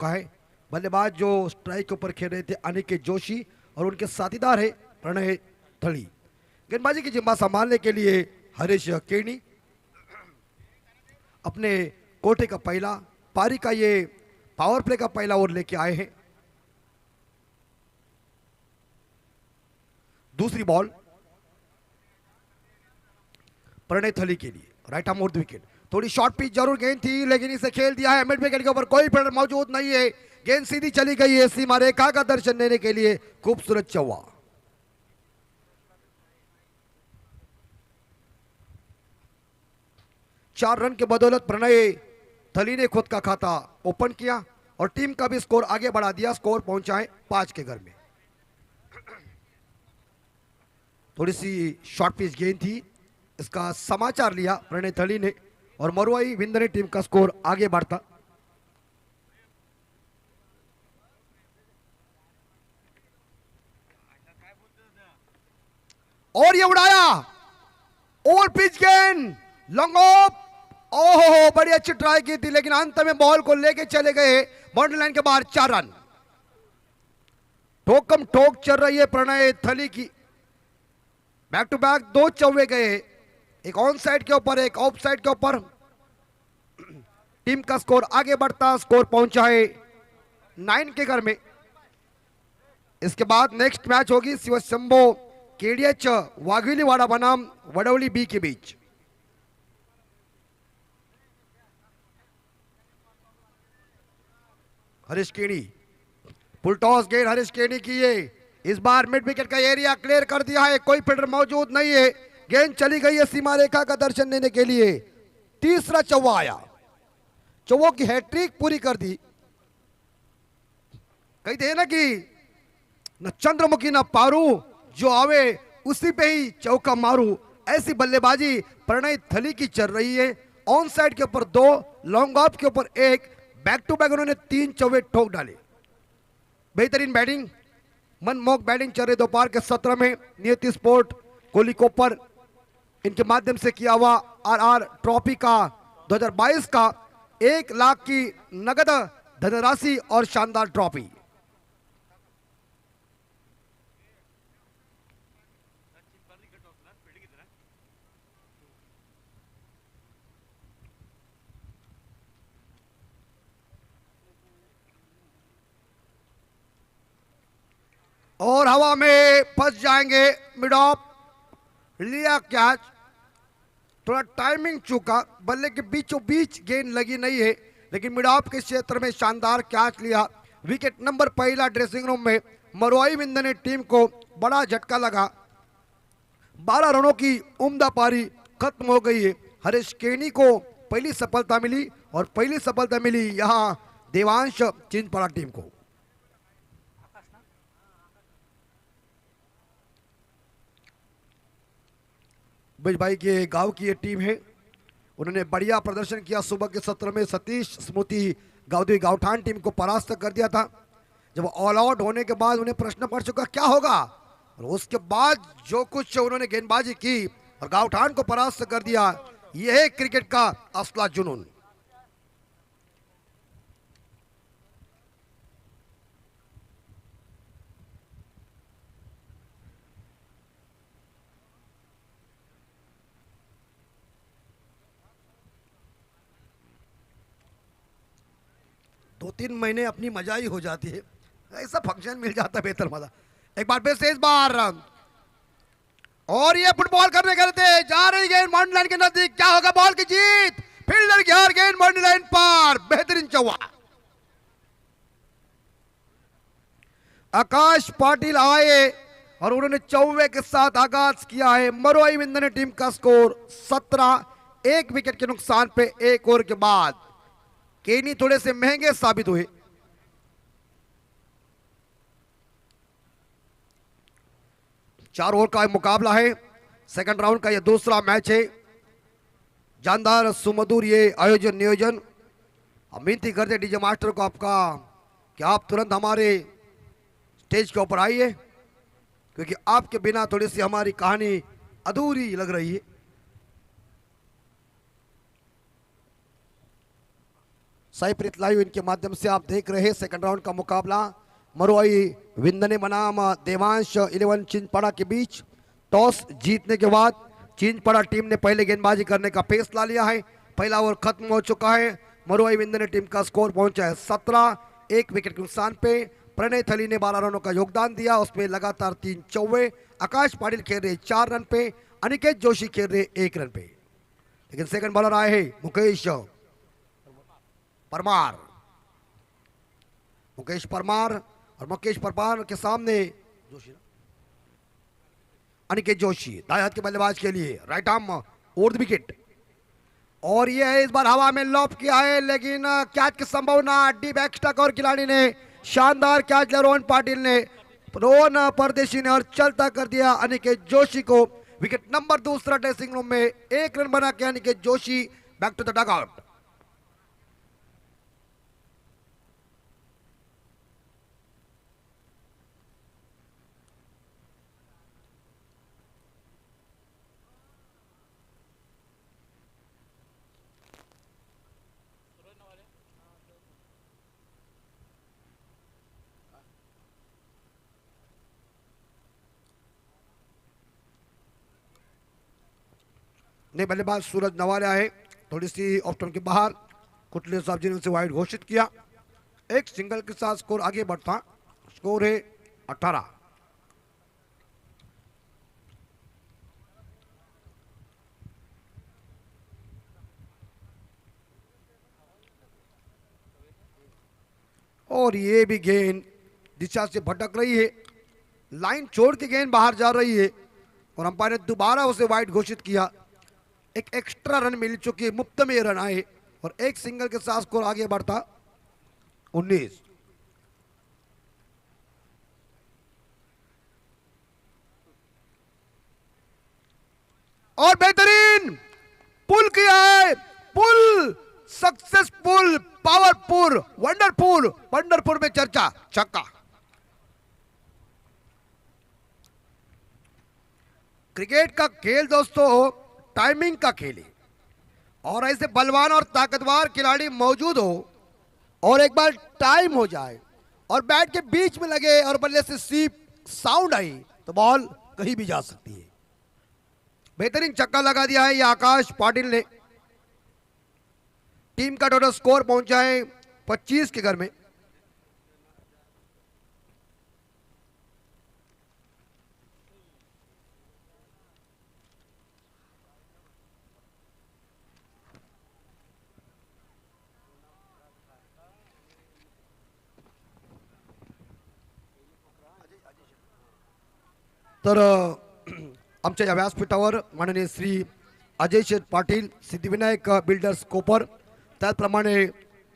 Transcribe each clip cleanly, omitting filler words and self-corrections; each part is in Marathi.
का है। बल्लेबाज जो स्ट्राइक के ऊपर खेल रहे थे अनिकेत जोशी और उनके साथीदार है प्रणय थली। गेंदबाजी की जिम्मा संभालने के लिए हरीश केनी अपने कोटे का पहला पारी का ये पावर प्ले का पहला ओवर लेके आए हैं। दूसरी बॉल प्रणय थली के लिए, right arm over the wicket. थोड़ी शॉर्ट पिच जरूर गेंद थी लेकिन इसे खेल दिया है मिड विकेट के ऊपर, कोई फील्डर मौजूद नहीं है। गेंद सीधी चली गई है सीमा रेखा का दर्शन देने के लिए। खूबसूरत चौवा। चार रन के बदौलत प्रणय थली ने खुद का खाता ओपन किया और टीम का भी स्कोर आगे बढ़ा दिया। स्कोर पहुंचा है 5 के घर में। थोड़ी सी शॉर्ट पिच गेंद थी, इसका समाचार लिया प्रणय थली ने और मरुआई विंदने टीम का स्कोर आगे बढ़ता। और ये उड़ाया ओवर पिच गेंद, लॉन्ग ऑफ। ओहो, बड़ी अच्छी ट्राई की थी लेकिन अंत में बॉल को लेके चले गए बाउंड्री लाइन के बाहर। 4 रन। ठोकम ठोक चल रही है प्रणय थली की। बैक टू बैक 2 चौवे गए, एक ऑन साइड के ऊपर एक ऑफ साइड के ऊपर। टीम का स्कोर आगे बढ़ता, स्कोर पहुंचा है 9 के घर में। इसके बाद नेक्स्ट मैच होगी शिवशंभो केडीएच वाघिलीवाड़ा बनाम वडौली बी के बीच। हरीश केनी, फुल टॉस गेंद हरीश केनी की ये इस बार मिड विकेट का एरिया क्लियर कर दिया है, कोई फील्डर मौजूद नहीं है। गेंद चली गई है सीमा रेखा का दर्शन देने के लिए। तीसरा चौवा आया, चौवों की हैट्रिक पूरी कर दी। कहते हैं ना कि न चंद्रमुखी न पारू, जो आवे उसी पे ही चौका मारू। ऐसी बल्लेबाजी प्रणय थली की चल रही है। ऑन साइड के ऊपर 2, लॉन्ग ऑफ के ऊपर 1, बैक टू बैक उन्होंने 3 चौवे ठोक डाले। बेहतरीन बैटिंग, मनमोहक बैटिंग चल रही दोपहर के 17 में। नियति स्पोर्ट कोलिकोपर इनके माध्यम से किया हुआ आरआर ट्रॉफी का 2022 का 1 लाख की नगद धनराशि और शानदार ट्रॉफी। और हवा में फंस जाएंगे मिड ऑफ। लिया कैच, थोड़ा टाइमिंग चूका, बल्ले के बीचों बीच गेंद लगी नहीं है लेकिन मिड ऑफ के क्षेत्र में शानदार कैच लिया। विकेट नंबर पहला ड्रेसिंग रूम में मरुआई विंदने टीम को बड़ा झटका लगा। 12 रनों की उम्दा पारी खत्म हो गई है। हरीश केनी को पहली सफलता मिली और पहली सफलता मिली यहां देवांश चिंचपाड़ा टीम को। बिज भाई के गांव की ये टीम है, उन्होंने बढ़िया प्रदर्शन किया। सुबह के 17 में सतीश स्मृति गावदेवी गावठान टीम को परास्त कर दिया था। जब ऑल आउट होने के बाद उन्हें प्रश्न पड़ चुका क्या होगा, और उसके बाद जो कुछ उन्होंने गेंदबाजी की और गावठान को परास्त कर दिया, यह है क्रिकेट का असला जुनून। दो 3 महीने अपनी मजा ही हो जाती है, ऐसा फंक्शन मिल जाता है बेहतर मजा। एक बार फिर से इस बार और ये फुटबॉल करने गए थे, जा रही गेंद बाउंड्री लाइन के नजदीक, क्या होगा बॉल की जीत, फील्डर की हार, गेंद बाउंड्री लाइन पार। बेहतरीन चौवा। आकाश पाटिल आए और उन्होंने चौवे के साथ आगाज किया है। मरुआई विंदने टीम का स्कोर 17, 1 विकेट के नुकसान पे 1 ओवर के बाद केनी थोड़े से महंगे साबित हुए। चार ओवर का मुकाबला है, सेकंड राउंड का यह दूसरा मैच है। जानदार सुमधुर ये आयोजन नियोजन। हम विनती करते डीजे मास्टर को आपका कि आप तुरंत हमारे स्टेज के ऊपर आइए, क्योंकि आपके बिना थोड़ी सी हमारी कहानी अधूरी लग रही है। साईप्रीत लाइव इनके माध्यम से आप देख रहे हैं सेकंड राउंड का मुकाबला मरुआई विंदने बनाम देवांश 11 चिंचपाड़ा के बीच। टॉस जीतने के बाद चिंचपाड़ा टीम ने पहले गेंदबाजी करने का फैसला लिया है। पहला ओवर खत्म हो चुका है। मरुआई विंदने टीम का स्कोर पहुंचा है 17। एक विकेट के नुकसान पे प्रणय थली ने 12 रनों का योगदान दिया, उसमें लगातार 3 चौवे। आकाश पाटिल खेल रहे 4 रन पे, अनिकेत जोशी खेल रहे 1 रन पे। लेकिन सेकंड बॉलर आए हैं मुकेश परमार। और मुकेश परमार के सामने अनिकेत जोशी दाएं हाथ के बल्लेबाज के लिए right arm over the wicket. और ये है इस बार हवा में लॉप किया है, लेकिन कैच की संभावना डी बैक स्टक और खिलाड़ी ने शानदार कैच लिया रोहन पाटिल ने, रोहन परदेशी ने, और चलता कर दिया अनिकेत जोशी को। विकेट नंबर दूसरा ड्रेसिंग रूम में 1 रन बना के Aniket Joshi back to the dugout. ने बल्लेबाज सूरज नवाले आए, थोड़ी सी ऑफ टर्न के बाहर। कुटले साहब जी ने उसे वाइड घोषित किया। एक सिंगल के साथ स्कोर आगे बढ़ता, स्कोर है 18। और ये भी गेंद दिशा से भटक रही है, लाइन छोड़ के गेंद बाहर जा रही है और अंपायर ने दोबारा उसे वाइड घोषित किया। एक एक्स्ट्रा रन मिल चुकी है, मुफ्त में रन आए और एक सिंगल के साथ स्कोर आगे बढ़ता 19। और बेहतरीन पुल किया है, पुल सक्सेसफुल, पावरफुल, वंडरफुल में चर्चा, छक्का। क्रिकेट का खेल दोस्तों टाइमिंग का खेल है, और ऐसे बलवान और ताकतवर खिलाड़ी मौजूद हो और एक बार टाइम हो जाए और बैट के बीच में लगे और बल्ले से सीप साउंड आई तो बॉल कहीं भी जा सकती है। बेहतरीन छक्का लगा दिया है ये आकाश पाटिल ने। टीम का टोटल स्कोर पहुंचा है 25 के घर में। तर आमच्या या व्यासपीठावर माननीय श्री अजय शेठ पाटील, सिद्धिविनायक बिल्डर्स कोपर, त्याचप्रमाणे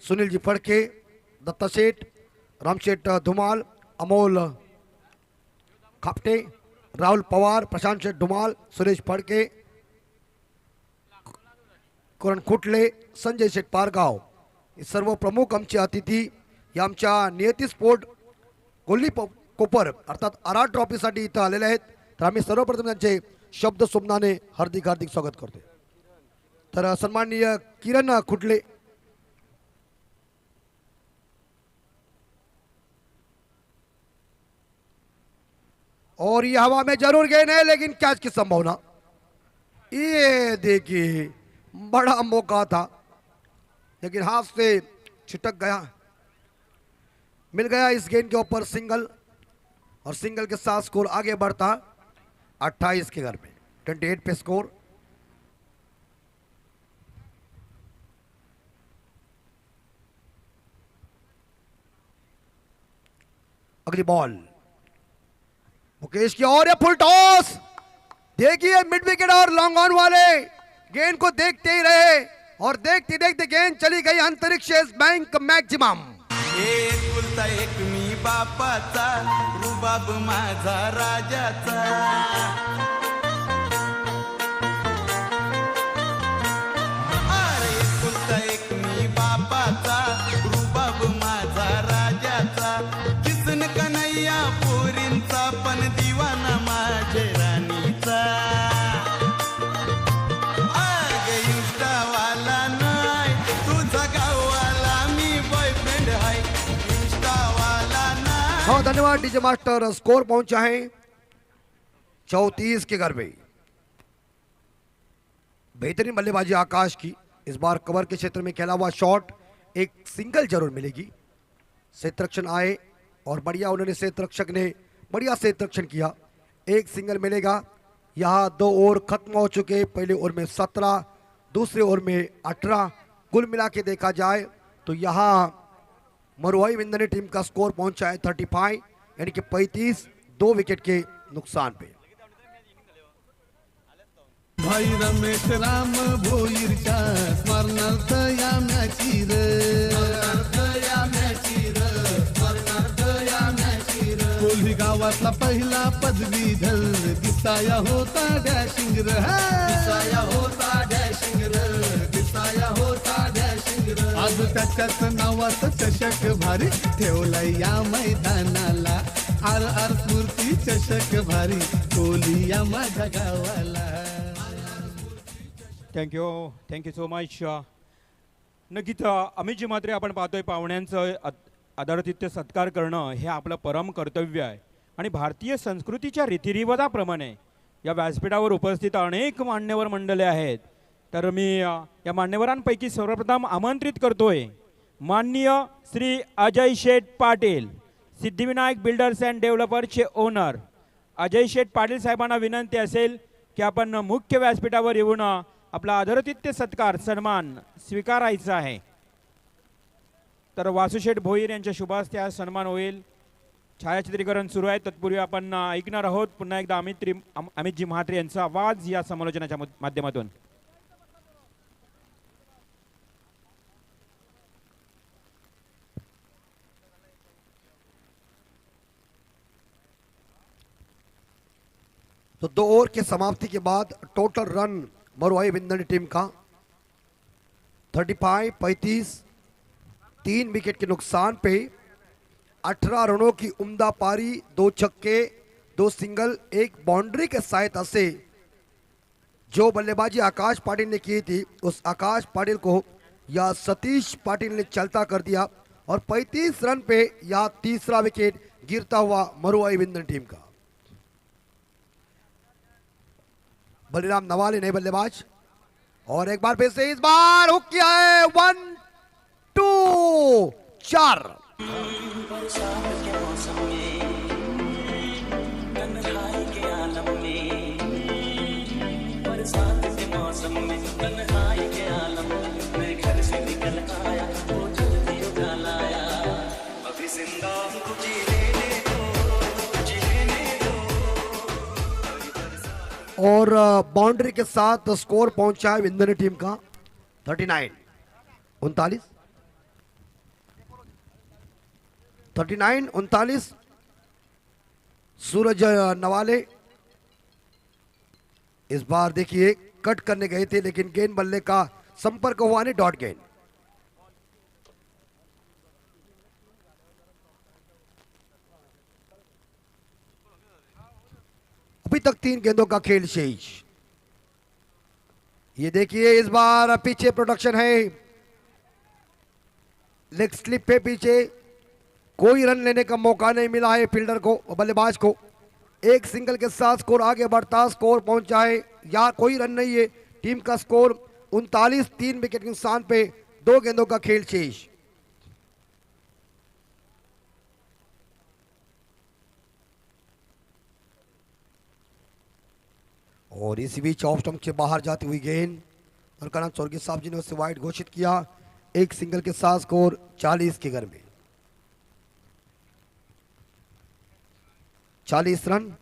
सुनीलजी फडके, दत्ता शेठ, रामशेठ धुमाल, अमोल खापटे, राहुल पवार, प्रशांत शेठ धुमाल, सुरेश फडके, करण खुटले, संजय शेठ पारगाव, हे सर्व प्रमुख आमचे अतिथी या आमच्या नियती स्पोर्ट कोल्ही कोपर अर्थात आर ट्रॉफीसाठी इथं आलेले आहेत। तर आम्ही सर्वप्रथम त्यांचे शब्द सुमनाने हार्दिक हार्दिक स्वागत करतो। तर सन्माननीय किरण खुटले, और ये हवा में जरूर गेंद है लेकिन कैच की संभावना, ये देखिए बड़ा मौका था लेकिन हाथ से छिटक गया। मिल गया इस गेंद के ऊपर सिंगल, और सिंगल के साथ स्कोर आगे बढ़ता 28 के घर में, 28 पे स्कोर। अगली बॉल मुकेश की, और ये फुल टॉस, देखिए मिड विकेट और लॉन्ग ऑन वाले गेंद को देखते ही रहे और देखते देखते गेंद चली गई अंतरिक्ष बैंक मैक्सिमम। एकुलता एक मी बापाचा, रुबाब माझा राजाचा। अरे एकुलता एक मी बापाचा, रुबाब माझा राजाचा। किसन कन्हैया पोरींचा, पण दिवाना माझे राणीचा। अग इंस्टावाला नाही तुझा गाववाला मी, हाँ धन्यवाद डीजे मास्टर। स्कोर पहुंचा है 34 के घर में। बेहतरीन बल्लेबाजी आकाश की। इस बार कवर के क्षेत्र में खेला हुआ शॉट, एक सिंगल जरूर मिलेगी। क्षेत्ररक्षण आए और बढ़िया उन्होंने क्षेत्ररक्षक ने बढ़िया क्षेत्ररक्षण किया। एक सिंगल मिलेगा। यहाँ 2 ओवर खत्म हो चुके। पहले ओवर में 17, दूसरे ओवर में 18। कुल मिला के देखा जाए तो यहाँ मरुआई विंदनी टीम का स्कोर पहुंचा है 35, यानी कि 35, 2 विकेट के नुकसान पे। भाई रमेश राम भोईरच्या स्मरणार्थ या मॅची कोल्ही गावातला पहिला पदवीधर दिसाया होता डॅशिंग आज त्याच्याच नावाचं चषक भारी ठेवलाय या मैदानाला। आर आर स्मृती चषक भारी कोल्ही या माझ्या गावाला। Thank you so much. नक्कीच अमितजी म्हात्रे, आपण पाहतोय पाहुण्यांचं आदरातिथ्य सत्कार करणं हे आपलं परम कर्तव्य आहे आणि भारतीय संस्कृतीच्या रीतिरिवाजाप्रमाणे या व्यासपीठावर उपस्थित अनेक मान्यवर मंडळे आहेत। तर मी या मान्यवरांपैकी सर्वप्रथम आमंत्रित करतोय माननीय श्री अजय शेठ पाटील, सिद्धिविनायक बिल्डर्स अँड डेव्हलपर्सचे ओनर। अजय शेठ पाटील साहेबांना विनंती असेल की आपण मुख्य व्यासपीठावर येऊन आपला आदरातिथ्य सत्कार सन्मान स्वीकारायचा आहे। तर वासुशेठ भोईर यांच्या शुभास्ते आज सन्मान होईल। छायाचित्रीकरण सुरू आहे, तत्पूर्वी आपण ऐकणार आहोत पुन्हा एकदा अमितजी म्हात्रे यांचा आवाज या समालोचनाच्या माध्यमातून। तो 2 ओवर के समाप्ति के बाद टोटल रन मरुआई विंदनी टीम का 35, 35, 3 विकेट के नुकसान पे 18 रनों की उम्दा पारी, 2 छक्के, 2 सिंगल, 1 बाउंड्री के सहायता से जो बल्लेबाजी आकाश पाटिल ने की थी उस आकाश पाटिल को या सतीश पाटिल ने चलता कर दिया और 35 रन पे यह तीसरा विकेट गिरता हुआ मरुआई विंदनी टीम का। बलिराम नवाले नए बल्लेबाज और एक बार फिर से इस बार हुक किया है। 1, 2, 4। बरसात के मौसम में तन्हाई के आलम में, बरसात के मौसम में तन्हाई के आलम में मैं घर से निकल आया वो जल्दी उठा लाया। अभी जिंदा हूँ जी लेने दो, जी लेने दो। और बाउंड्री के साथ स्कोर पहुंचा है विंदनी टीम का 39, 39। सूरज नवाले इस बार देखिए कट करने गए थे लेकिन गेंद बल्ले का संपर्क हुआ नहीं, डॉट गेंद। अभी तक 3 गेंदों का खेल शेष। ये देखिए इस बार पीछे प्रोडक्शन है, लेग स्लिप पे पीछे, कोई रन लेने का मौका नहीं मिला है फील्डर को, बल्लेबाज को। एक सिंगल के साथ स्कोर आगे बढ़ता, स्कोर पहुंचा है या कोई रन नहीं है। टीम का स्कोर 39, 3 विकेट के नुकसान पे 2 गेंदों का खेल शेष। और इसी बीच ऑफ स्टंप से बाहर जाती हुई गेंद और करण स्वर्गीय साहब जी ने उसे वाइड घोषित किया। एक सिंगल के साथ स्कोर 40 के घर में, 40 रन।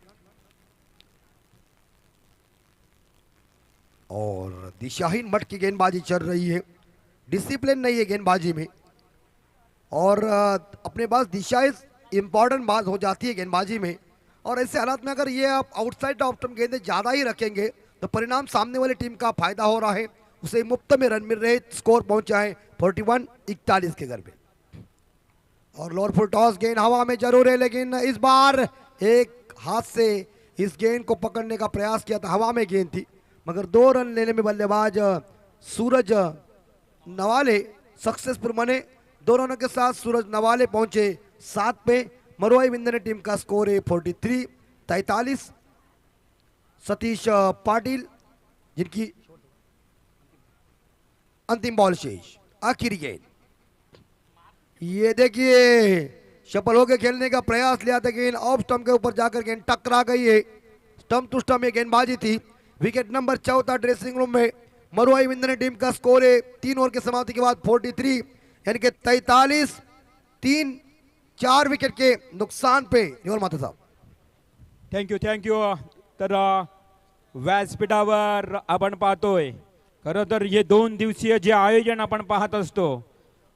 और दिशाहीन मट की गेंदबाजी चल रही है, डिसिप्लिन नहीं है गेंदबाजी में और अपने पास दिशा इंपॉर्टेंट बात हो जाती है गेंदबाजी में। और ऐसे हालात में अगर ये आप आउटसाइड ऑफ स्टंप गेंदें ज़्यादा ही रखेंगे तो परिणाम सामने वाली टीम का फायदा हो रहा है, उसे मुफ्त में रन मिल रहे। स्कोर पहुंचा है 41, 41 के घर पे। और लोअर फुल टॉस गेंद हवा में जरूर है लेकिन इस बार एक हाथ से इस गेंद को पकड़ने का प्रयास किया था, हवा में गेंद थी मगर 2 रन लेने में बल्लेबाज सूरज नवाले सक्सेसफुल बने। 2 रनों के साथ सूरज नवाले पहुंचे 7 पे। मरुआई विंदने टीम का स्कोर है 43 सतीश पाटिल जिनकी अंतिम बॉल शेष। आखिरी गेंद, ये देखिए शफल होकर खेलने का प्रयास लिया था, गेंद ऑफ स्टंप के ऊपर जाकर गेंद टकरा गई है। स्टंप टू स्टंप ये गेंदबाजी थी। विकेट नंबर 14 ड्रेसिंग रूम में मरुआई विंदने टीम का स्कोर है 3 ओवर की समाप्ति के बाद 43 यानी कि 43 4 विकेट के नुकसान पे। निवल माथा साहब, थँक्यू। तर व्यासपीठावर आपण पाहतोय, खरं तर हे 2 दिवसीय जे आयोजन आपण पाहत असतो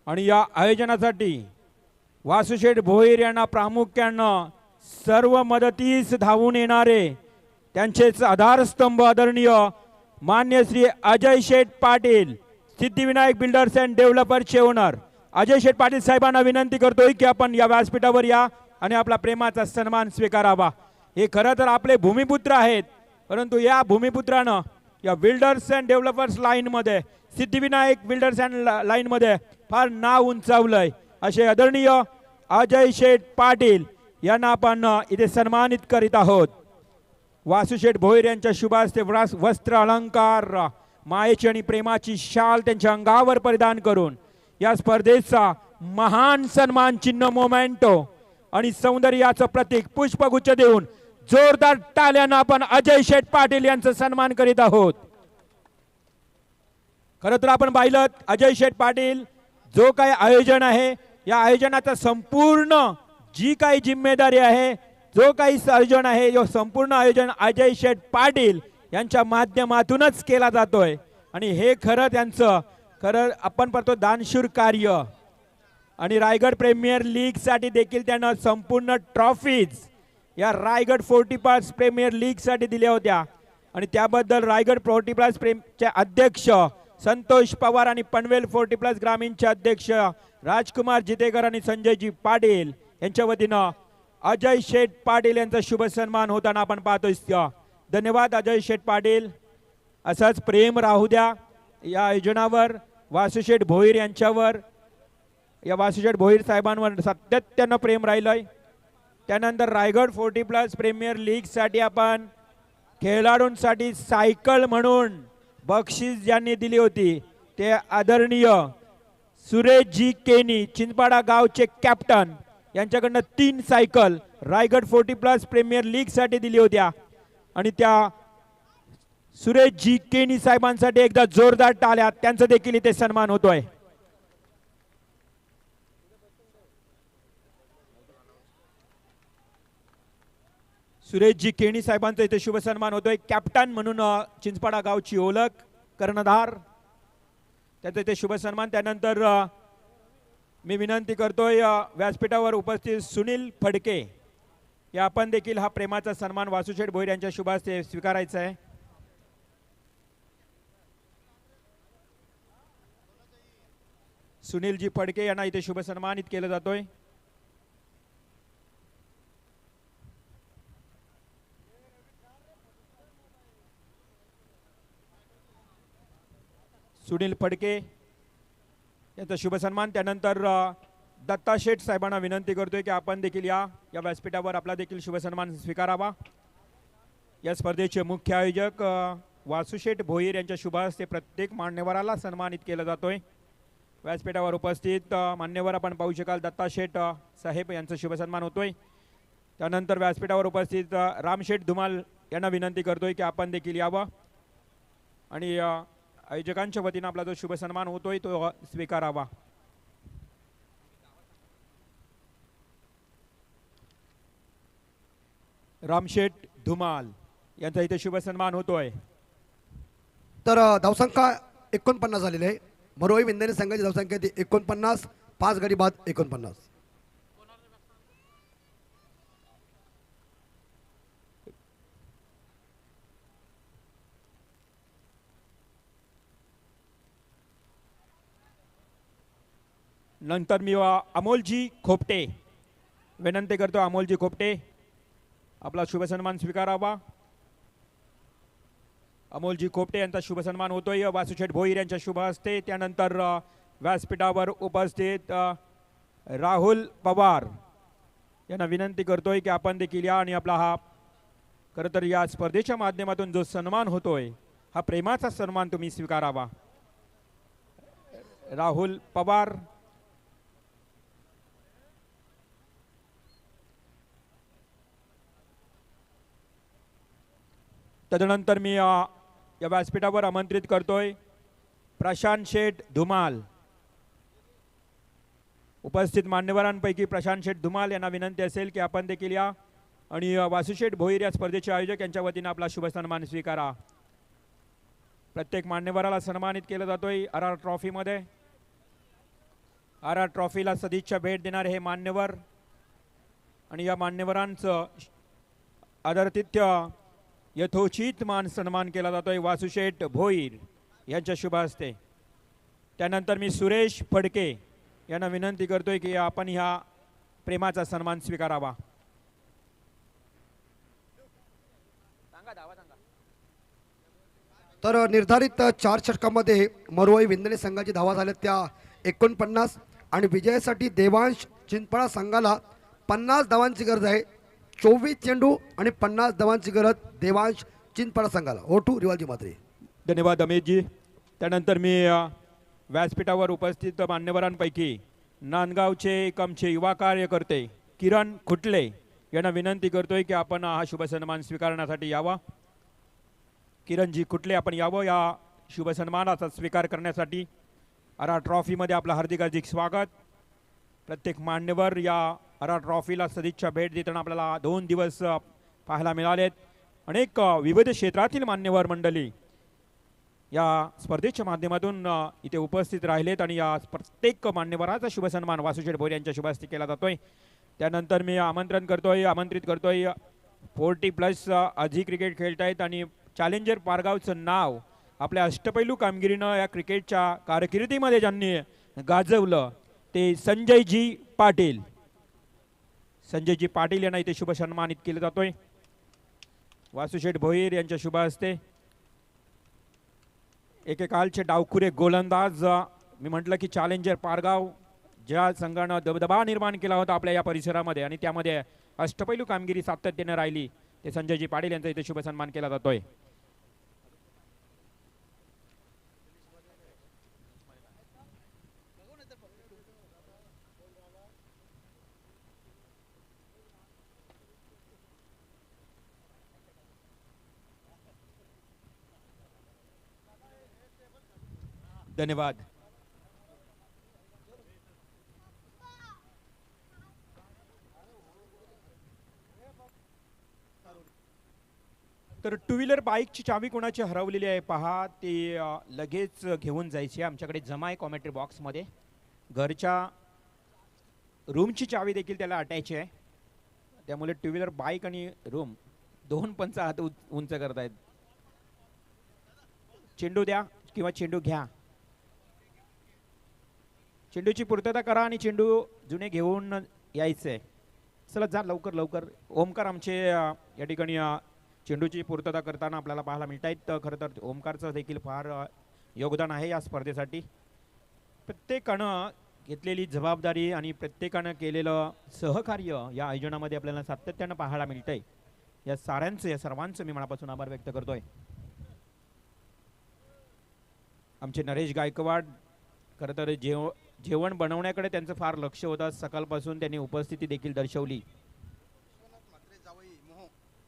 आणि या आयोजनासाठी वासुशेठ भोईर यांना प्रामुख्यानं सर्व मदतीस धावून येणारे त्यांचेच आधारस्तंभ आदरणीय मान्य श्री अजय शेठ पाटील, सिद्धिविनायक बिल्डर्स अँड डेव्हलपर्सचे ओनर अजय शेठ पाटील साहेबांना विनंती करतोय की आपण या व्यासपीठावर या आणि आपला प्रेमाचा सन्मान स्वीकारावा। हे खरं तर आपले भूमिपुत्र आहेत, परंतु या भूमिपुत्रानं या बिल्डर्स अँड डेव्हलपर्स लाईनमध्ये, सिद्धिविनायक बिल्डर्स अँड लाईनमध्ये फार नाव उंचावलंय। असे आदरणीय अजय शेठ पाटील यांना आपण इथे सन्मानित करीत आहोत। वासुशेठ भोईर यांच्या शुभास्ते वस्त्र अलंकार, मायेची आणि प्रेमाची शाल त्यांच्या अंगावर परिधान करून या स्पर्धेचा महान सन्मान चिन्ह, मोमेंटो आणि सौंदर्याचं प्रतीक पुष्पगुच्छ देऊन जोरदार टाळ्यानं आपण अजय शेठ पाटील यांचा सन्मान करीत आहोत। खरं तर आपण पाहिलं अजय शेठ पाटील जो काही आयोजन आहे, या आयोजनाचा संपूर्ण जी काही जिम्मेदारी आहे, जो काही आयोजन आहे, जो संपूर्ण आयोजन अजय शेठ पाटील यांच्या माध्यमातूनच केला जातोय आणि हे खरं त्यांचं आपण पाहतो दानशूर कार्य। आणि रायगड प्रीमियर लीग साठी देखील त्यांना संपूर्ण ट्रॉफीज या रायगड 40+ प्रीमियर लीग साठी दिल्या होत्या आणि त्याबद्दल रायगड 40+ चे अध्यक्ष संतोष पवार आणि पनवेल 40+ ग्रामीणचे अध्यक्ष राजकुमार जितेकर आणि संजयजी पाटील यांच्या वतीनं अजय शेठ पाटील यांचा शुभ सन्मान होताना आपण पाहतोय। धन्यवाद अजय शेठ पाटील, असंच प्रेम राहू द्या या आयोजनावर, वासुशेठ भोईर यांच्यावर, या वासुशेठ भोईर साहेबांवर सातत्यानं प्रेम राहिलंय। त्यानंतर रायगड 40+ प्रीमियर लीग साठी आपण खेळाडूंसाठी सायकल म्हणून बक्षीस ज्यांनी दिली होती ते आदरणीय सुरेशजी केनी, चिंचपाडा गावचे कॅप्टन, यांच्याकडनं 3 सायकल रायगड 40+ प्रीमियर लीग साठी दिली होत्या आणि त्या सुरेशजी केनी साहेबांसाठी एकदा जोरदार टाळ्या, त्यांचा देखील इथे सन्मान होतोय। सुरेशजी केणी साहेबांचा इथे शुभ सन्मान होतोय। कॅप्टन म्हणून चिंचपाडा गावची ओळख, कर्णधार, त्याचा इथे शुभ सन्मान। त्यानंतर मी विनंती करतोय व्यासपीठावर उपस्थित सुनील फडके या आपण देखील हा प्रेमाचा सन्मान वासुशेठ भोईर यांच्या शुभास्ते स्वीकारायचा आहे। सुनीलजी फडके यांना इथे शुभ सन्मानित केलं जातोय। सुनील फडके यांचा शुभ सन्मान। त्यानंतर दत्ता शेठ साहेबांना विनंती करतोय की आपण देखील या व्यासपीठावर आपला देखील शुभ सन्मान स्वीकारावा। या स्पर्धेचे मुख्य आयोजक वासुशेठ भोईर यांच्या शुभ हस्ते प्रत्येक मान्यवराला सन्मानित केलं जातोय। व्यासपीठावर उपस्थित मान्यवर आपण पाहू शकाल दत्ता शेठ साहेब यांचा शुभ सन्मान होतोय। त्यानंतर व्यासपीठावर उपस्थित रामशेठ धुमाल यांना विनंती करतोय की आपण देखील यावं आणि आयोजकांच्या वतीने आपला जो शुभ सन्मान होतोय तो स्वीकारावा। रामशेठ धुमाल यांचा इथे शुभ सन्मान होतोय। तर धावसंख्या 49 झालेली आहे। मरोई विंदने संघाची धावसंख्या ती 49, 5 गडी बाद 49। नंतर मी अमोलजी खोपटे विनंती करतो, अमोलजी खोपटे आपला शुभ सन्मान स्वीकारावा। अमोलजी खोपटे यांचा शुभ सन्मान होतोय वासुशेठ भोईर यांच्या शुभ हस्ते। त्यानंतर व्यासपीठावर उपस्थित राहुल पवार यांना विनंती करतोय की आपण देखील या आणि आपला हा खरं तर या स्पर्धेच्या माध्यमातून जो सन्मान होतोय हा प्रेमाचा सन्मान तुम्ही स्वीकारावा. राहुल पवार, तदनंतर मी या व्यासपीठावर आमंत्रित करतोय प्रशांत शेठ धुमाल. उपस्थित मान्यवरांपैकी प्रशांत शेठ धुमाल यांना विनंती असेल की आपण देखील या आणि वासुशेठ भोईर या स्पर्धेचे आयोजक यांच्या वतीने आपला शुभ सन्मान स्वीकारा. प्रत्येक मान्यवराला सन्मानित केलं जातोय RR ट्रॉफीमध्ये. RR ट्रॉफीला सदिच्छा भेट देणारे हे मान्यवर आणि या मान्यवरांचं आदरातिथ्य यथोचित मान सन्मान केला जातोय वासुशेठ भोईर यांच्या शुभ हस्ते. त्यानंतर मी सुरेश फडके यांना विनंती करतोय की आपण ह्या प्रेमाचा सन्मान स्वीकारावा. तर निर्धारित 4 षटकामध्ये मरोई विंदणे संघाची धावा झाल्या त्या 49 आणि विजयासाठी देवांश चिंचपळा संघाला 50 धावांची गरज आहे. 24 चेंडू आणि 50 धावांची गरज देवांश चिंचपळा संघाला. O2 रिवाजी मात्रे. धन्यवाद अमितजी. त्यानंतर मी व्यासपीठावर उपस्थित मान्यवरांपैकी नांदगावचे एक आमचे युवा कार्यकर्ते किरण खुटले यांना विनंती करतोय की आपण हा शुभ सन्मान स्वीकारण्यासाठी यावा. किरणजी खुटले, आपण यावं या शुभ सन्मानाचा स्वीकार करण्यासाठी. RR ट्रॉफीमध्ये आपलं हार्दिक हार्दिक स्वागत. प्रत्येक मान्यवर या RR ट्रॉफीला सदिच्छा भेट देताना आपल्याला 2 दिवस पाहायला मिळालेत. अनेक विविध क्षेत्रातील मान्यवर मंडळी या स्पर्धेच्या माध्यमातून इथे उपस्थित राहिलेत आणि या प्रत्येक मान्यवराचा शुभ सन्मान वासुशेठ भोईर यांच्या शुभ हस्ते केला जातोय. त्यानंतर मी आमंत्रित करतोय 40+ आजी क्रिकेट खेळतायत आणि चॅलेंजर पारगावचं नाव आपल्या अष्टपैलू कामगिरीनं या क्रिकेटच्या कारकिर्दीमध्ये ज्यांनी गाजवलं ते संजयजी पाटील. संजयजी पाटील यांना इथे शुभ सन्मानित केलं जातोय वासुशेठ भोईर यांच्या शुभ हस्ते. एकेकालचे डावखुरे गोलंदाज, मी म्हटलं की चॅलेंजर पारगाव ज्या संघानं दबदबा निर्माण केला होता आपल्या या परिसरामध्ये आणि त्यामध्ये अष्टपैलू कामगिरी सातत्याने राहिली, ते संजयजी पाटील यांचा इथे शुभ सन्मान केला जातोय. धन्यवाद. तर 2 व्हीलर बाईकची चावी कोणाची हरवलेली आहे पहा, ते लगेच घेऊन जायची. आमच्याकडे जमा आहे कॉमेंट्री बॉक्समध्ये. घरच्या रूमची चावी देखील त्याला अटॅच आहे, त्यामुळे 2 व्हीलर बाईक आणि रूम 2 पंच हात उंच करतायत. चेंडू द्या किंवा चेंडू घ्या. चेंडूची पूर्तता करा आणि चेंडू जुने घेऊन यायचे. चला जा लवकर लवकर. ओमकार आमचे या ठिकाणी चेंडूची पूर्तता करताना आपल्याला पाहायला मिळत आहेत. खरं तर ओमकारचं देखील फार योगदान आहे या स्पर्धेसाठी. प्रत्येकानं घेतलेली जबाबदारी आणि प्रत्येकानं केलेलं सहकार्य या आयोजनामध्ये आपल्याला सातत्यानं पाहायला मिळतंय. या सर्वांचं मी मनापासून आभार व्यक्त करतोय. आमचे नरेश गायकवाड खरं तर जेवण बनवण्याकडे त्यांचं फार लक्ष होतं. सकाळपासून त्यांनी उपस्थिती देखील दर्शवली.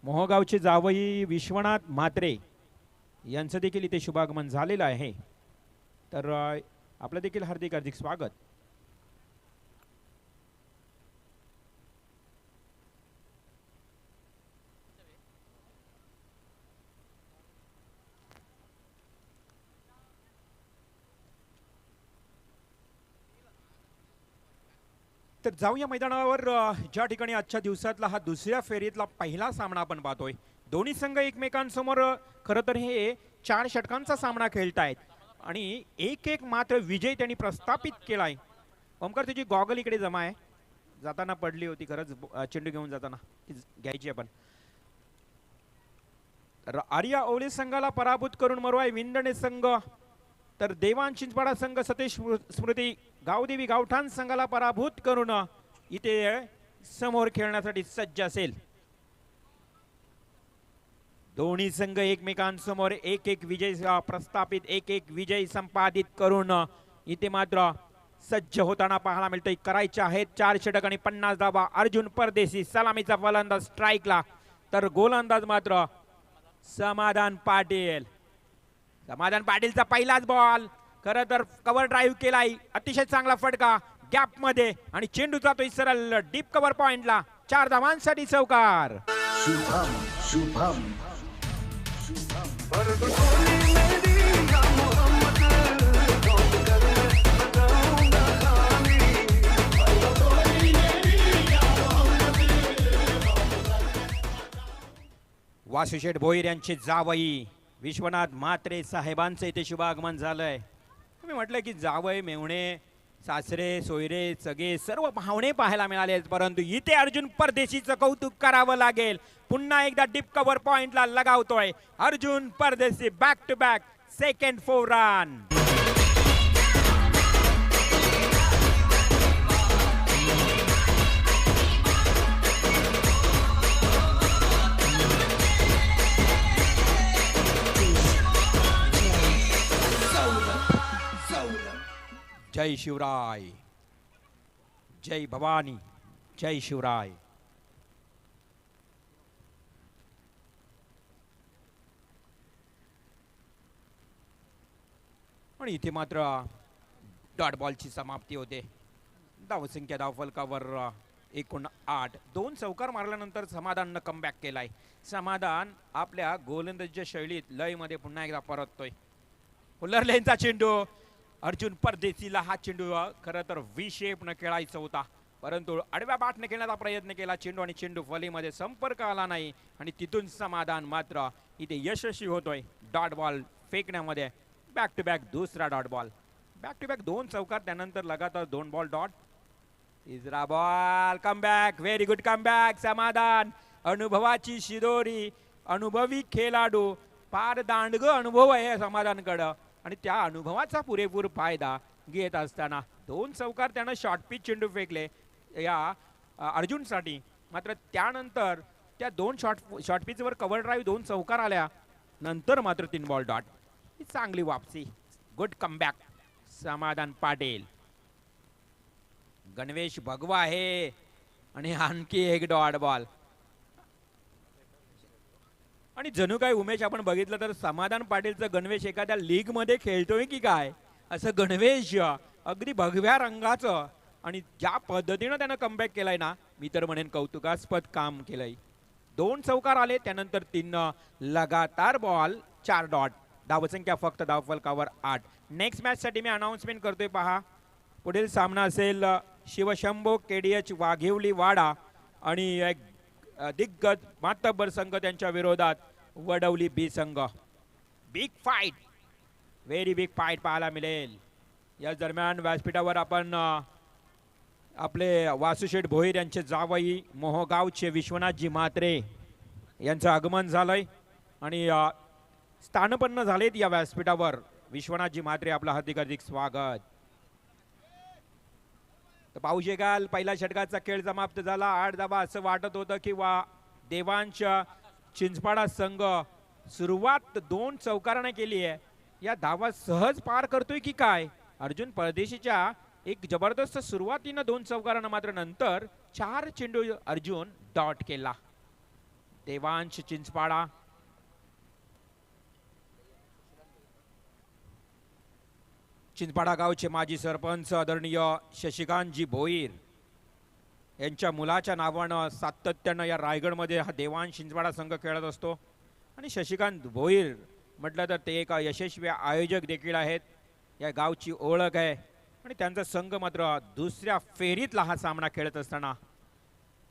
मोहगावचे जावई विश्वनाथ म्हात्रे यांचं देखील इथे शुभागमन झालेलं आहे. तर आपलं देखील हार्दिक हार्दिक स्वागत. तर जाऊया मैदानावर. ज्या ठिकाणी आजच्या दिवसातला हा दुसऱ्या फेरीतला पहिला सामना आपण पाहतोय. दोन्ही संघ एकमेकांसमोर खरं तर हे 4 षटकांचा सामना खेळतायत आणि एक मात्र विजय त्यांनी प्रस्थापित केलाय. ओमकार तुझी गॉगल इकडे जमा आहे, जाताना पडली होती खरंच चेंडू घेऊन जाताना, ती घ्यायची आपण. आर्या ओले संघाला पराभूत करून मरोई विंदणे संघ, तर देवान चिंचपाडा संघ सतेज स्मृती गावदेवी गावठाण संघाला पराभूत करून इथे समोर खेळण्यासाठी सज्ज असेल. दोन्ही संघ एकमेकांसमोर एक एक विजय प्रस्थापित एक एक विजय संपादित करून इथे मात्र सज्ज होताना पाहायला मिळतंय. करायचे आहेत 4 षटक आणि 50 धावा. अर्जुन परदेशी सलामीचा फलंदाज स्ट्राईकला, तर गोलंदाज मात्र समाधान पाटील. समाधान पाटीलचा पहिलाच बॉल, खरं तर कव्हर ड्राईव्ह केलाय, अतिशय चांगला फटका गॅप मध्ये आणि चेंडू जातोय सरळ डीप कव्हर पॉइंटला. 4 धावांसाठी चौकार. वासुशेठ भोईर यांचे जावई विश्वनाथ म्हात्रे साहेबांचं इथे शुभागमन झालंय. मी म्हटलं की जावई मेवणे सासरे सोयरे सगळे सर्व पाहुणे पाहायला मिळाले, परंतु इथे अर्जुन परदेशीचं कौतुक करावं लागेल. पुन्हा एकदा डीप कव्हर पॉइंटला लगावतोय Arjun Pardeshi. Back to back second 4 run. जय शिवराय, जय भवानी, जय शिवराय. आणि इथे मात्र डॉट बॉलची समाप्ती होते. धावसंख्या धावफलकावर एकूण 8. 2 चौकार मारल्यानंतर समाधाननं कमबॅक केलाय. समाधान आपल्या गोलंदाजीच्या शैलीत लयमध्ये पुन्हा एकदा परततोय. फुलर लेनचा चेंडू अर्जुन परदेशीला. हा चेंडू खरं तर व्ही शेपनं खेळायचा होता, परंतु आडव्या बाटने खेळण्याचा प्रयत्न केला चेंडू आणि चेंडू फलीमध्ये संपर्क आला नाही आणि तिथून समाधान मात्र इथे यशस्वी होतोय डॉट बॉल फेकण्यामध्ये. बॅक टू बॅक दुसरा dot ball. Back to back 2 चौकार, त्यानंतर लगातार 2 बॉल डॉट. तिसरा ball. Comeback, very good comeback. Samadhan अनुभवाची शिदोरी, अनुभवी खेळाडू, फार दांडग अनुभव आहे समाधानकडं आणि त्या अनुभवाचा पुरेपूर फायदा घेत असताना 2 चौकार त्यानं शॉर्ट पिच चेंडू फेकले या अर्जुनसाठी. मात्र त्यानंतर त्या 2 शॉर्ट पिचवर कव्हर ड्राईव्ह 2 चौकार आल्या, नंतर मात्र 3 बॉल डॉट. ही चांगली वापसी, गुड कमबॅक समाधान पाटील. गणवेश भगवा आहे आणि आणखी एक डॉट बॉल. आणि जणू काय उमेश आपण बघितलं तर समाधान पाटीलचं गणवेश एखाद्या लीग मध्ये खेळतोय की काय असं गणवेश, अगदी भगव्या रंगाचं. आणि ज्या पद्धतीनं त्यानं कमबॅक केलाय ना, मी तर म्हणेन कौतुकास्पद काम केलंय. 2 चौकार आले, त्यानंतर 3 लगातार बॉल, 4 डॉट. धावसंख्या फक्त धावफलकावर 8. नेक्स्ट मॅच साठी मी अनाउन्समेंट करतोय पहा. पुढील सामना असेल शिवशंभो केडीएच वाघेवली वाडा आणि एक दिग्गज मातब्बर संघ त्यांच्या विरोधात वडवली बी संघ. Big fight, very big fight पाहायला मिळेल. या दरम्यान व्यासपीठावर आपण आपले वासुशेठ भोईर यांचे जावई मोहगावचे विश्वनाथजी म्हात्रे यांचं आगमन झालंय आणि स्थानपन्न झालेत या व्यासपीठावर. विश्वनाथजी म्हात्रे, आपलं हार्दिक हार्दिक स्वागत. तर पाहू शकाल पहिल्या षटकाचा खेळ समाप्त झाला. 8 धावा. असं वाटत होतं की देवांश चिंचपाडा संघ सुरुवात 2 चौकाराने केली आहे, या धावा सहज पार करतोय की काय. अर्जुन परदेशीच्या एक जबरदस्त सुरुवातीनं 2 चौकारानं, मात्र नंतर 4 चेंडू अर्जुन डॉट केला. देवांश चिंचपाडा चिंचपाडा गावचे माजी सरपंच आदरणीय शशिकांतजी भोईर यांच्या मुलाच्या नावानं सातत्यानं या रायगडमध्ये हा देवांश चिंचपाडा संघ खेळत असतो. आणि शशिकांत भोईर म्हटलं तर ते एक यशस्वी आयोजक देखील आहेत, या गावची ओळख आहे. आणि त्यांचा संघ मात्र दुसऱ्या फेरीतला हा सामना खेळत असताना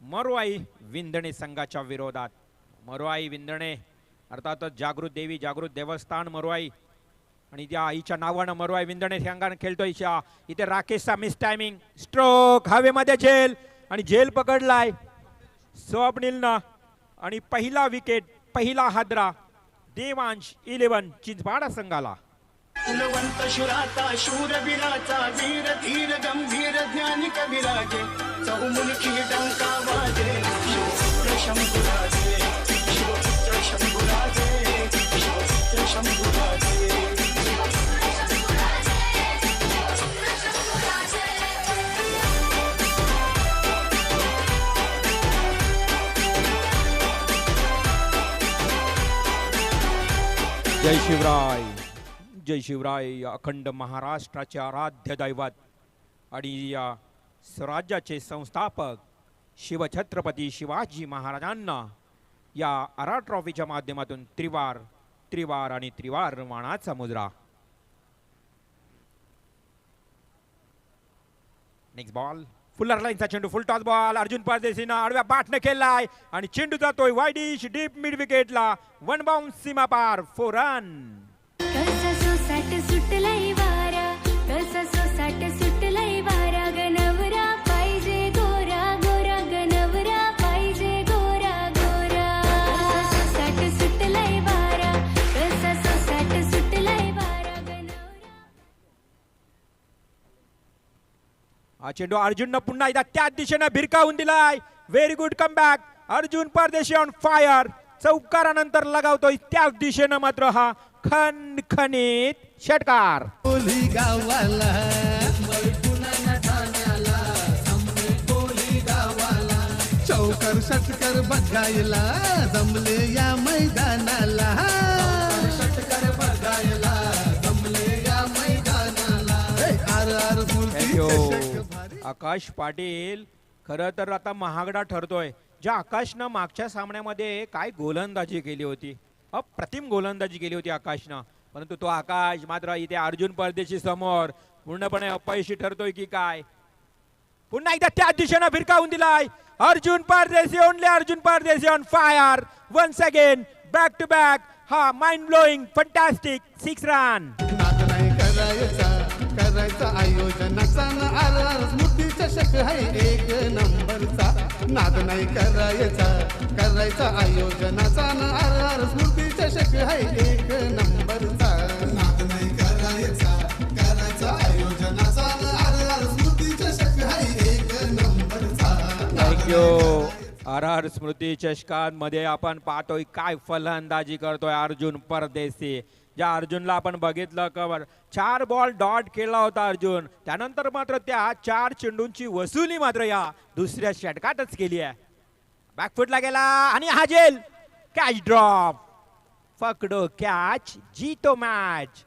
मरोआई विंधणे संघाच्या विरोधात. मरोआई विंधणे अर्थातच जागृत देवी जागृत देवस्थान मरोआई आणि त्या आईच्या नावानं मरोआई विंधणे संघाने खेळतोय. इथे राकेशचा मिस टायमिंग, स्ट्रोक हवेमध्ये झेल आणि झेल पकडलाय स्वप्नीलनं आणि पहिला विकेट, पहिला हादरा देवांश 11 चिंचपाडा संघाला. कुलवंत शुराचा शूरवीराचा वीर धीर गंभीर ज्ञानी कविराजे चौमुखी डंका वाजे शिवपुत्र शंभुराजे शिवपुत्र शंभुराजे शिवपुत्र शंभुराजे जय शिवराय, जय शिवराय. अखंड महाराष्ट्राचे आराध्य दैवत आणि या स्वराज्याचे संस्थापक शिवछत्रपती शिवाजी महाराजांना या आरा ट्रॉफीच्या माध्यमातून त्रिवार त्रिवार आणि त्रिवार मानाचा मुद्रा. नेक्स्ट बॉल, फुल्लर लाईनचा चेंडू, फुल टॉस बॉल. अर्जुन परदेशीनं आडव्या बाटने केलाय आणि चेंडू जातोय वाईडिश डीप मिड विकेटला. वन बाउन्स सीमा पार, 4 रन. कसा सोसाट सुटलाय वारा, कसा सोसाट सुटलाय वारा, गणवरा पाहिजे गोरा गोरा, गणवरा पाहिजे गोरा गोरा. कसा सोसाट सुटलाय वारा, कसा सोसाट सुटलाय वारा, गणवरा. हा चेंडू अर्जुननं पुन्हा एकदा त्याच दिशेनं भिरकावून दिलाय. Very good comeback. Arjun Pardeshi on fire. चौकारानंतर लगावतोय त्याच दिशेनं मात्र हा खणखणीत षटकार. कोली गावाला पुन्हा ठाण्याला जमले कोली गावाला, चौकर षटकर बघायला जमले या मैदानाला, षटकर बघायला जमले या मैदानाला. आर आर Thank मूर्ती you. आकाश पाटील खरं तर आता महागडा ठरतोय. ज्या आकाशनं मागच्या सामन्यामध्ये काय गोलंदाजी केली होती, अप्रतिम गोलंदाजी केली होती आकाशनं, परंतु तो आकाश मात्र इथे अर्जुन परदेशी समोर पूर्णपणे अपयशी ठरतोय की काय. पुन्हा एकदा त्याच दिशेनं भिरकावून दिलाय. अर्जुन परदेशी, only Arjun Pardeshi on fire. Once again back to back. हा माइंड ब्लोईंग फंटॅस्टिक 6 रन. नाद नाही करायचा, करायचा आयोजनाचा न आर आर स्मृती चषक आहे एक नंबरचा. नाद नाही करायचा, करायचा आयोजनाचा न आर आर स्मृती चषक आहे एक नंबरचा. नाद नाही करायचा, करायचा आयोजनाचा न आर आर स्मृती चषक आहे एक नंबरचा. थँक्यू. आर आर स्मृती चषकांमध्ये आपण पाहतोय काय फलंदाजी करतोय अर्जुन परदेशी. ज्या अर्जुनला आपण बघितलं कवर 4 बॉल डॉट केला होता अर्जुन, त्यानंतर मात्र त्या 4 चेंडूंची वसुली मात्र या दुसऱ्या षटकातच केली आहे. बॅकफुटला गेला आणि हाजेल कॅच ड्रॉप. पकडो कॅच, जीतो मॅच.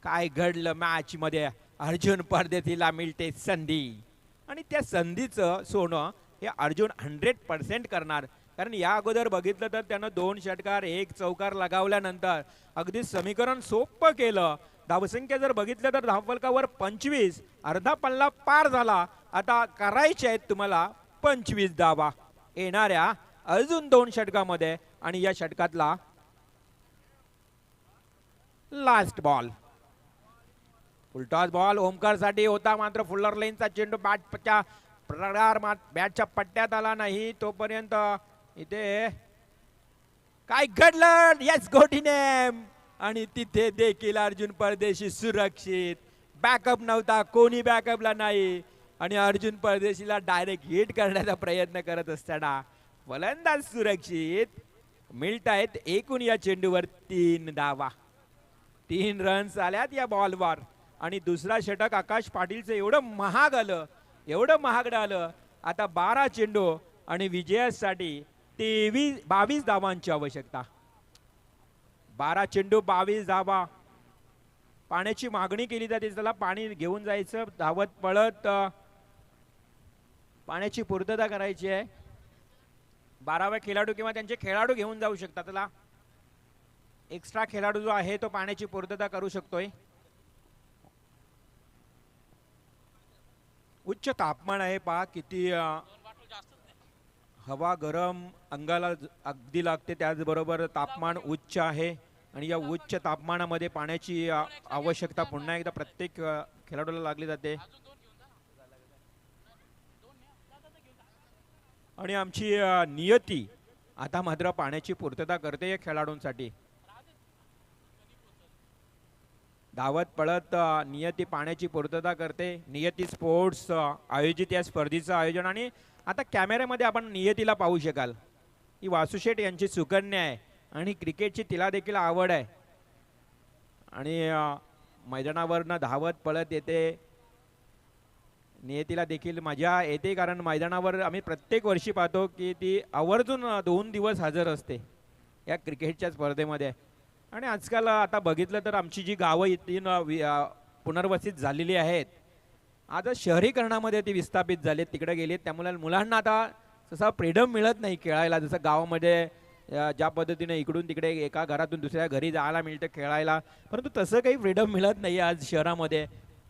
काय घडलं मॅच मध्ये, अर्जुन परदेशीला मिळते संधी आणि त्या संधीचं सोनं हे अर्जुन 100% करणार. कारण या अगोदर बघितलं तर त्यानं 2 षटकार 1 चौकार लगावल्यानंतर अगदी समीकरण सोपं केलं. धावसंख्या जर बघितलं तर धावफलकावर 25, अर्धा पल्ला पार झाला. आता करायचे आहेत तुम्हाला 25 धावा येणाऱ्या अजून 2 षटकामध्ये. आणि या षटकातला last ball, full toss ball Omkar साठी होता, मात्र फुल्लर लाईनचा चेंडू बॅटच्या बॅटच्या पट्ट्यात आला नाही. तोपर्यंत इथे काय घडलं, यस गोटीनेम. आणि तिथे देखील अर्जुन परदेशी सुरक्षित. बॅकअप नव्हता, कोणी बॅकअपला नाही आणि अर्जुन परदेशीला डायरेक्ट हिट करण्याचा प्रयत्न करत असताना फलंदाज सुरक्षित. मिळत आहेत एकूण या चेंडूवर 3 धावा. 3 रन्स आल्यात या बॉलवर. आणि दुसरा षटक आकाश पाटीलचं एवढं महाग आलं, एवढं महागडं आलं. आता 12 चेंडू आणि विजयासाठी 22 धावांची आवश्यकता. 12 चेंडू 22 धावा. पाण्याची मागणी केली जाते, त्याला पाणी घेऊन जायचं धावत पळत, पाण्याची पूर्तता करायची आहे. 12वा खेळाडू किंवा त्यांचे खेळाडू घेऊन जाऊ शकतात. त्याला एक्स्ट्रा खेळाडू जो आहे तो पाण्याची पूर्तता करू शकतोय. उच्च तापमान आहे, पहा किती हवा गरम अंगाला अगदी लागते, त्याचबरोबर तापमान उच्च आहे. आणि या उच्च तापमानामध्ये पाण्याची आवश्यकता पुन्हा एकदा प्रत्येक खेळाडूला लागली जाते. आणि आमची नियती आता मात्र पाण्याची पूर्तता करते या खेळाडूंसाठी. धावत पळत नियती पाण्याची पूर्तता करते. नियती स्पोर्ट्स आयोजित या स्पर्धेचं आयोजन. आणि आता कॅमेऱ्यामध्ये आपण नियतीला पाहू शकाल. ही वासुशेठ यांची सुकन्या आहे आणि क्रिकेटची तिला देखील आवड आहे. आणि मैदानावरनं धावत पळत येते. नियतीला देखील मजा येते, कारण मैदानावर आम्ही प्रत्येक वर्षी पाहतो की ती आवर्जून 2 दिवस हजर असते या क्रिकेटच्या स्पर्धेमध्ये. आणि आजकाल आता बघितलं तर आमची जी गावं इथून पुनर्वसित झालेली आहेत, आता शहरीकरणामध्ये ती विस्थापित झालीत, तिकडे गेलीत. त्यामुळे मुलांना आता तसा फ्रीडम मिळत नाही खेळायला. जसं गावामध्ये ज्या पद्धतीने इकडून तिकडे एका घरातून दुसऱ्या घरी जायला मिळतं खेळायला, परंतु तसं काही फ्रीडम मिळत नाही आज शहरामध्ये.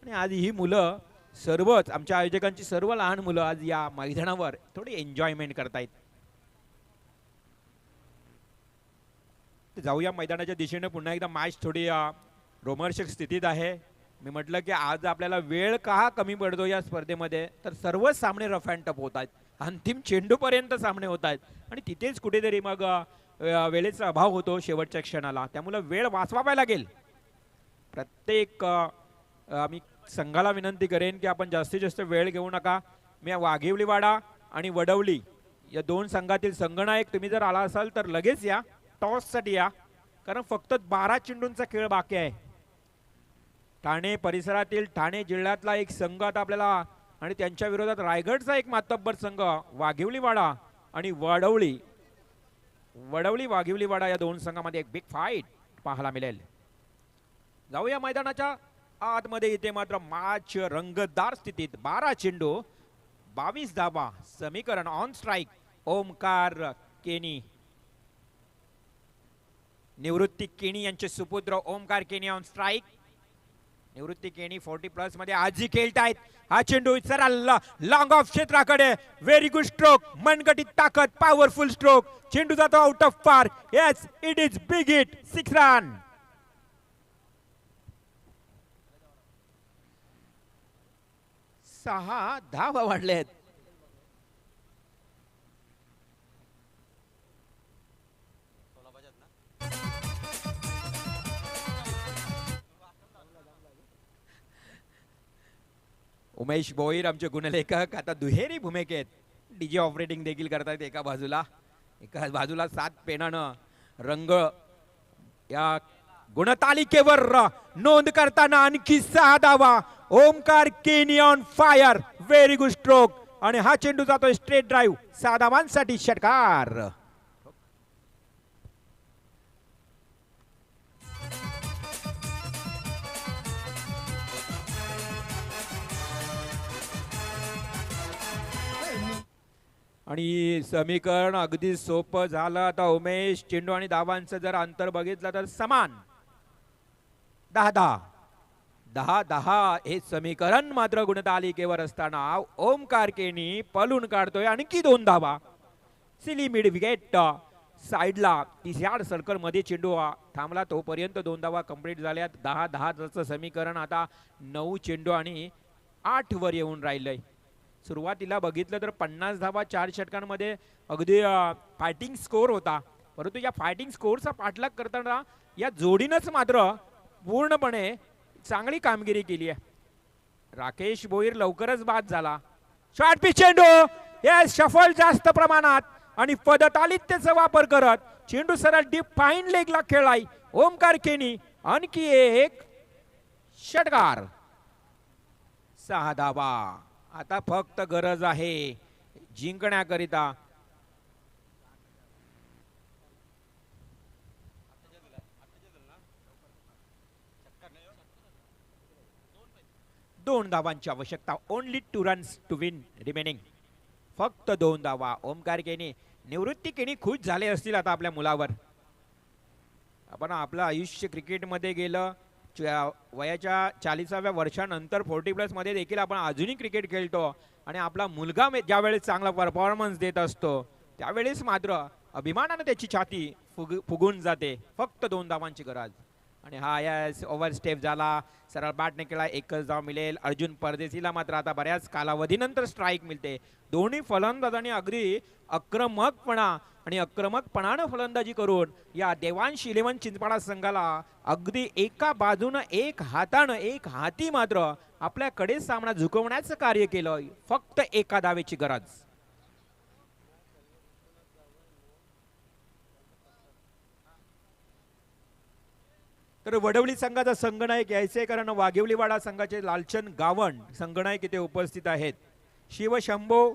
आणि आज ही मुलं सर्वच, आमच्या आयोजकांची सर्व लहान मुलं आज या मैदानावर थोडी एन्जॉयमेंट करतायत. जाऊया मैदानाच्या दिशेने. पुन्हा एकदा मॅच थोडी रोमहर्षक स्थितीत आहे. मी म्हटलं की आज आपल्याला वेळ का कमी पडतो या स्पर्धेमध्ये, तर सर्वच सामने रफ अँड टफ होत आहेत. अंतिम चेंडूपर्यंत सामने होत आहेत आणि तिथेच कुठेतरी मग वेळेचा अभाव होतो शेवटच्या क्षणाला. त्यामुळे वेळ वाचवावा लागेल. प्रत्येक मी संघाला विनंती करेन की आपण जास्तीत जास्त वेळ घेऊ नका. मी वाघिवलीवाडा आणि वडवली या 2 संघातील संघनायक, तुम्ही जर आला असाल तर लगेच या, टॉससाठी या, कारण फक्त 12 चेंडूंचा खेळ बाकी आहे. ठाणे परिसरातील, ठाणे जिल्ह्यातला एक संघ आता आपल्याला, आणि त्यांच्या विरोधात रायगडचा एक मातब्बर संघ वाघिवलीवाडा आणि वडवली वाघिवलीवाडा या 2 संघामध्ये एक बिग फाईट पाहायला मिळेल. जाऊया मैदानाच्या आतमध्ये. इथे मात्र मॅच रंगतदार स्थितीत. 12 चेंडू 22 धावा. समीकरण ऑन स्ट्राईक ओमकार केनी, निवृत्ती केनी यांचे सुपुत्र ओमकार केनी ऑन स्ट्राईक. निवृत्ती केनी 40+ मध्ये आजी खेळतायत. हा चेंडू सरळ लॉंग ऑफ क्षेत्राकडे. व्हेरी गुड स्ट्रोक, मनगटीत ताकद, पॉवरफुल स्ट्रोक. चेंडू जातो आउट ऑफ पार. Yes, it is big hit. 6 run. 6 धावा वाढलेत. उमेश भोईर आमचे गुणलेखक आता दुहेरी भूमिकेत डीजे ऑपरेटिंग देखील करतायत. एका बाजूला 7 पेनानं रंग या गुणतालिकेवर नोंद करताना आणखी 6 धावा. ओमकार केनी on fire. Very good stroke. आणि हा चेंडू जातोय स्ट्रेट ड्राईव्ह. 6 धावांसाठी षटकार. आणि समीकरण अगदी सोपं झालं. आता उमेश, चेंडू आणि धावांचं जर अंतर बघितलं तर समान 10-10 हे समीकरण मात्र गुणतालिकेवर असताना ओमकार केनी पलून काढतोय आणखी 2 धावा. सिली मिड विकेट साइडला 30 यार्ड सर्कल मध्ये चेंडू थांबला, तोपर्यंत 2 धावा कंप्लीट झाल्यात. 10-10 समीकरण आता 9 चेंडू आणि 8 वर येऊन राहिलंय. सुरुवातीला बघितलं तर 50 धावा 4 षटकांमध्ये अगदी फायटिंग स्कोर होता, परंतु या फायटिंग स्कोरचा पाठलाग करताना या जोडीनंच मात्र पूर्णपणे चांगली कामगिरी केली आहे. राकेश भोईर लवकरच बाद झाला. शॉर्ट पिच चेंडू, हे शफल जास्त प्रमाणात आणि पदतालित्येचा वापर करत चेंडू सरळ डीप फाईन लेगला खेळलाय ओमकार केनी. आणखी एक षटकार. 6 धावा. आता फक्त गरज आहे जिंकण्याकरिता. दोन धावांची आवश्यकता. Only 2 runs to win remaining. फक्त 2 धावा. ओमकार केनी, निवृत्ती केनी खुश झाले असतील आता आपल्या मुलावर. आपण आपलं आयुष्य क्रिकेटमध्ये गेलं, वयाच्या 40व्या वर्षानंतर 40+ मध्ये देखील आपण अजूनही क्रिकेट खेळतो आणि आपला मुलगा ज्यावेळेस चांगला परफॉर्मन्स देत असतो त्यावेळेस मात्र अभिमानाने त्याची छाती फुगून जाते. फक्त 2 धावांची गरज. आणि हा या ओव्हर स्टेप झाला, सरळ बॅटने केला, एकच धाव मिळेल. अर्जुन परदेशीला मात्र आता बऱ्याच कालावधीनंतर स्ट्राईक मिळते. दोन्ही फलंदाजांनी अगदी आक्रमकपणानं फलंदाजी करून या देवांश 11 चिंचपाडा संघाला अगदी एका बाजूनं एक हाती मात्र आपल्याकडे सामना झुकवण्याचं कार्य केलं. फक्त एका धावेची गरज. तर वडवली संघाचा संघनायक यायचे, कारण वाघिवलीवाडा संघाचे लालचंद गावण संघनायक इथे उपस्थित आहेत. शिवशंभो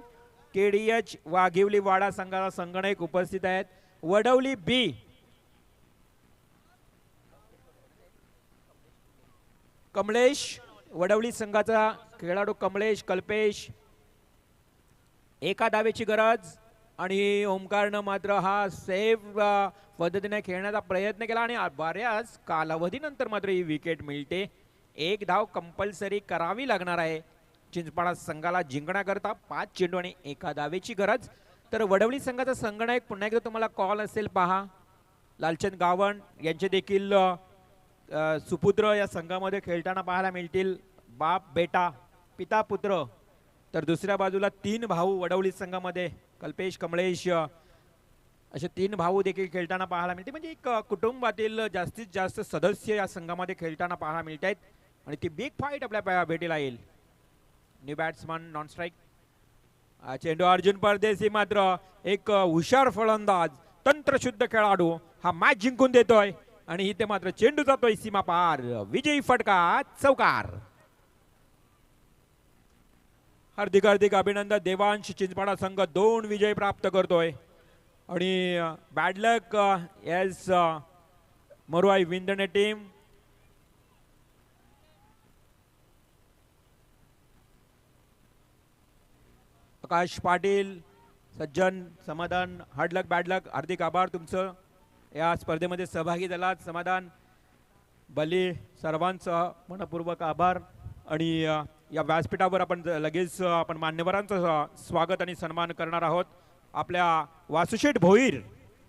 केडीएच वाघिवलीवाडा संघाचा संघनायक उपस्थित आहेत. वडवली बी कमलेश, वडवली संघाचा खेळाडू कमलेश कल्पेश, एका धावेची गरज. आणि ओमकारनं मात्र हा सेफ पद्धतीने खेळण्याचा प्रयत्न केला आणि बऱ्याच कालावधीनंतर मात्र ही विकेट मिळते. एक धाव कंपल्सरी करावी लागणार आहे चिंचपाडा संघाला जिंकण्याकरता. 5 चेंडू आणि एका धावेची गरज. तर वडवली संघाचा संघनायक पुन्हा एकदा तुम्हाला कॉल असेल पहा. लालचंद गावण यांचे देखील सुपुत्र या संघामध्ये खेळताना पाहायला मिळतील. बाप बेटा पिता पुत्र. तर दुसऱ्या बाजूला 3 भाऊ वडवली संघामध्ये कल्पेश कमलेश असे 3 भाऊ देखील खेळताना पाहायला मिळते. म्हणजे एक कुटुंबातील जास्तीत जास्त सदस्य या संघामध्ये खेळताना पाहायला मिळत आहेत. आणि ती बिग फाईट आपल्या भेटीला येईल. New batsman non strike. चेंडू अर्जुन परदेशी मात्र एक हुशार फलंदाज तंत्रशुद्ध खेळाडू हा मॅच जिंकून देतोय. आणि इथे मात्र चेंडू जातोय सीमा पार. विजयी फटका चौकार. हार्दिक हार्दिक अभिनंदन. देवांश चिंचपाडा संघ 2 विजय प्राप्त करतोय. आणि बॅड लक एस मरुआई विंदणे टीम. आकाश पाटील, सज्जन, समाधान, हार्ड लक बॅड लक, हार्दिक आभार तुमचं या स्पर्धेमध्ये सहभागी झालात. समाधान, बली, सर्वांचा मनपूर्वक आभार. आणि या व्यासपीठावर आपण लगेच आपण मान्यवरांचं स्वागत आणि सन्मान करणार आहोत. आपल्या वासुशेठ भोईर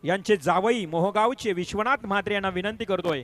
यांचे जावई मोहगावचे विश्वनाथ म्हात्रे यांना विनंती करतोय